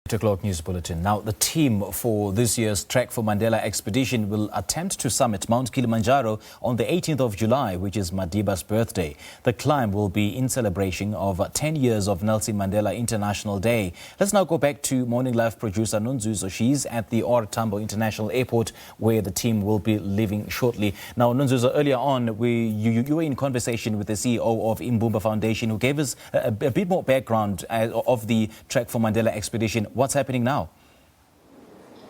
8 o'clock news bulletin. Now, the team for this year's Trek4Mandela expedition will attempt to summit Mount Kilimanjaro on the 18th of July, which is Madiba's birthday. The climb will be in celebration of 10 years of Nelson Mandela International Day. Let's now go back to Morning Live producer Nonzuzo. She's at the O.R Tambo International Airport, where the team will be leaving shortly. Now, Nonzuzo, earlier on, you were in conversation with the CEO of Imbumba Foundation, who gave us a bit more background of the Trek4Mandela expedition. What's happening now?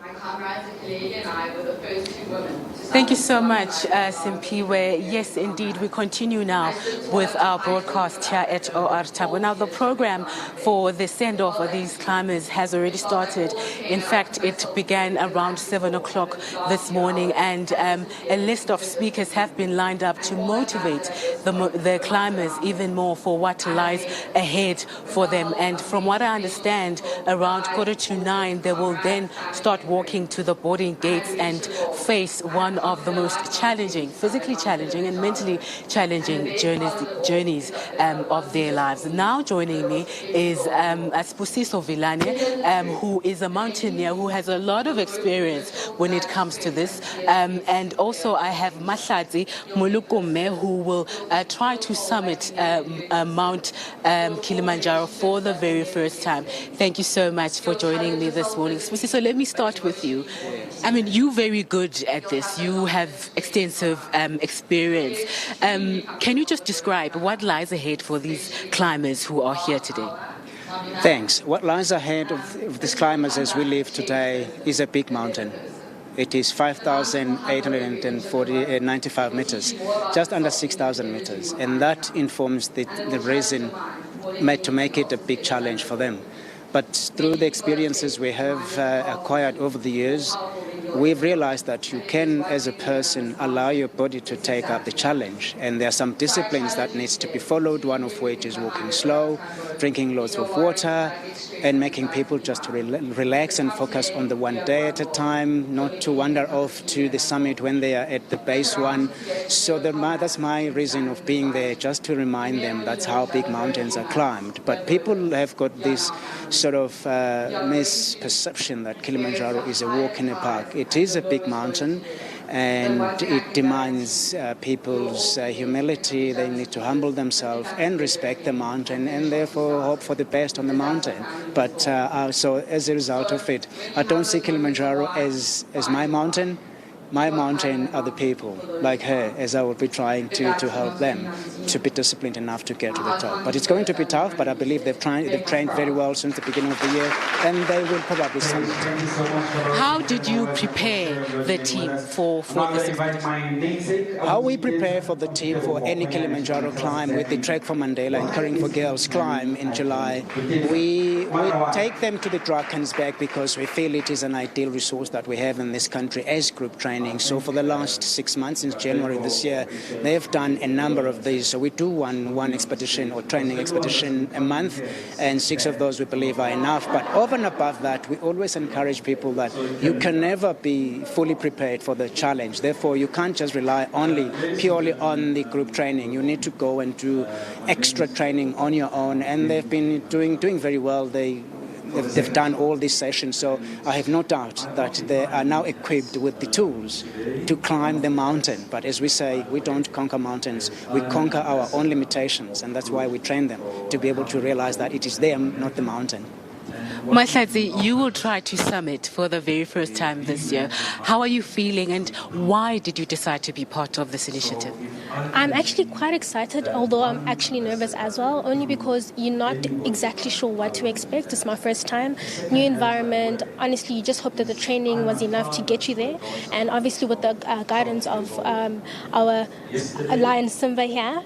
My comrades, a colleague and I were the first two women. Thank you so much, Simpiwe. Yes, indeed, we continue now with our broadcast here at O.R Tambo. Now, the program for the send-off of these climbers has already started. In fact, it began around 7 o'clock this morning, and a list of speakers have been lined up to motivate the climbers even more for what lies ahead for them. And from what I understand, around 8:45, they will then start walking to the boarding gates and face one of the most challenging, physically challenging and mentally challenging journeys of their lives. Now joining me is Spusiso Vilane, who is a mountaineer who has a lot of experience when it comes to this. And also I have Mahlatsi Mulukume, who will try to summit Mount Kilimanjaro for the very first time. Thank you so much for joining me this morning. Spusiso, let me start with you. I mean, you're very good at this. You have extensive experience. Can you just describe what lies ahead for these climbers who are here today? Thanks. What lies ahead of these climbers as we live today is a big mountain. It is 5,895 meters, just under 6,000 meters. And that informs the reason to make it a big challenge for them. But through the experiences we have acquired over the years, we've realized that you can, as a person, allow your body to take up the challenge. And there are some disciplines that needs to be followed, one of which is walking slow, drinking lots of water, and making people just relax and focus on the one day at a time, not to wander off to the summit when they are at the base one. So that's my reason of being there, just to remind them that's how big mountains are climbed. But people have got this sort of misperception that Kilimanjaro is a walk in a park. It is a big mountain, and it demands people's humility. They need to humble themselves and respect the mountain, and therefore hope for the best on the mountain. But so as a result of it, I don't see Kilimanjaro as my mountain. My mountain are the people, like her, as I will be trying to help them to be disciplined enough to get to the top. But it's going to be tough, but I believe they've trained very well since the beginning of the year, and they will probably summit. How did you prepare the team for this expedition? How we prepare for the team for any Kilimanjaro climb with the Trek4Mandela and Caring for Girls climb in July, we take them to the Drakensberg because we feel it is an ideal resource that we have in this country as group training. So for the last 6 months, since January this year, they have done a number of these. So we do one expedition or training expedition a month, and 6 of those we believe are enough. But over and above that, we always encourage people that you can never be fully prepared for the challenge. Therefore, you can't just rely purely on the group training. You need to go and do extra training on your own, and they've been doing very well. They've done all these sessions, so I have no doubt that they are now equipped with the tools to climb the mountain. But as we say, we don't conquer mountains, we conquer our own limitations, and that's why we train them, to be able to realize that it is them, not the mountain. Mahlatsi, you will try to summit for the very first time this year. How are you feeling, and why did you decide to be part of this initiative? I'm actually quite excited, although I'm actually nervous as well, only because you're not exactly sure what to expect. It's my first time, new environment. Honestly, you just hope that the training was enough to get you there. And obviously with the guidance of our Lion Simba here,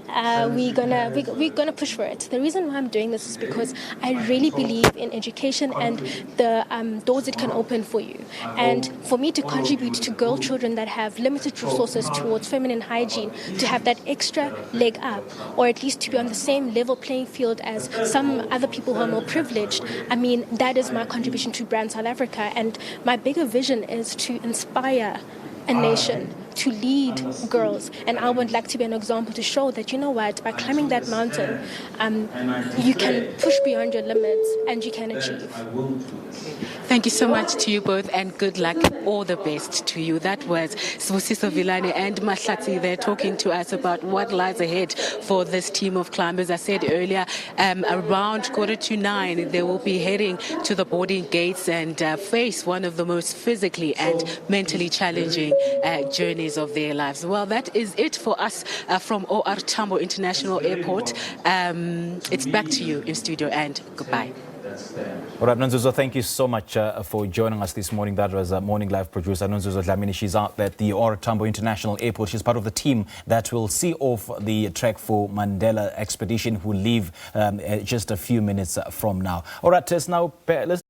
we're gonna push for it. The reason why I'm doing this is because I really believe in education and the doors it can open for you. And for me to contribute to girl children that have limited resources towards feminine hygiene, to have that extra leg up, or at least to be on the same level playing field as some other people who are more privileged, I mean, that is my contribution to Brand South Africa. And my bigger vision is to inspire a nation to lead girls, and I would like to be an example to show that, you know what, by climbing that mountain, you can push beyond your limits and you can achieve. Thank you so much to you both, and good luck. All the best to you. That was Sibusiso Vilane and Mahlatsi there talking to us about what lies ahead for this team of climbers. I said earlier, around 9:15, they will be heading to the boarding gates and face one of the most physically and mentally challenging journeys of their lives. Well, that is it for us from O.R Tambo International Airport. It's back to you in studio, and goodbye. All right, Nonzuzo, thank you so much for joining us this morning. That was Morning Live producer Nonzuzo Dlamini. She's out at the O.R Tambo International Airport. She's part of the team that will see off the Trek4Mandela expedition, who leave just a few minutes from now. All right, let's